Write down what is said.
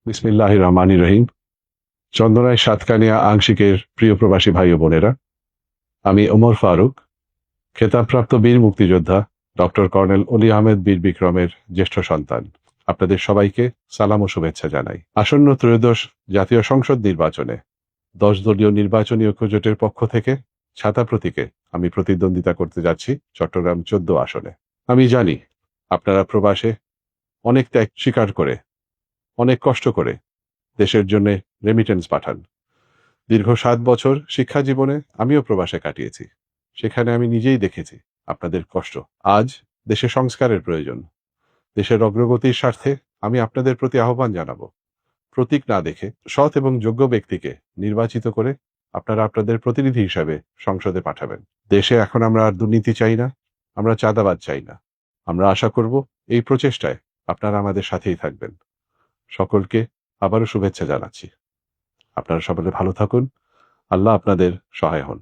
বিসমিল্লাহির রহমানির রহিম। চন্দনায় সাতকানিয়া আংশিকের প্রিয় প্রবাসী ভাই ও বোনেরা, আমি ওমর ফারুক, খেতাবপ্রাপ্ত বীর মুক্তিযোদ্ধা ডক্টর কর্নেল অলি আহমেদ বীর বিক্রমের জ্যেষ্ঠ সন্তান। আপনাদের সবাইকে সালাম ও শুভেচ্ছা জানাই। আসন্ন ত্রয়োদশ জাতীয় সংসদ নির্বাচনে 10 দলীয় নির্বাচনী ঐক্যজোটের পক্ষ থেকে ছাতা প্রতীকে আমি প্রতিদ্বন্দ্বিতা করতে যাচ্ছি চট্টগ্রাম 14 আসনে। আমি জানি আপনারা প্রবাসে অনেক ত্যাগ স্বীকার করে, অনেক কষ্ট করে দেশের জন্য রেমিটেন্স পাঠান। দীর্ঘ 7 বছর শিক্ষা জীবনে আমিও প্রবাসে কাটিয়েছি। সেখানে আমি নিজেই দেখেছি আপনাদের কষ্ট। আজ দেশে সংস্কারের প্রয়োজন। দেশের অগ্রগতির স্বার্থে আমি আপনাদের প্রতি আহ্বান জানাবো, প্রতীক না দেখে সৎ এবং যোগ্য ব্যক্তিকে নির্বাচিত করে আপনারা আপনাদের প্রতিনিধি হিসাবে সংসদে পাঠাবেন। দেশে এখন আমরা আর দুর্নীতি চাই না, আমরা চাঁদাবাজ চাই না। আমরা আশা করব এই প্রচেষ্টায় আপনারা আমাদের সাথেই থাকবেন। সকলকে আবারও শুভেচ্ছা জানাচ্ছি। আপনারা সকলে ভালো থাকুন। আল্লাহ আপনাদের সহায় হন।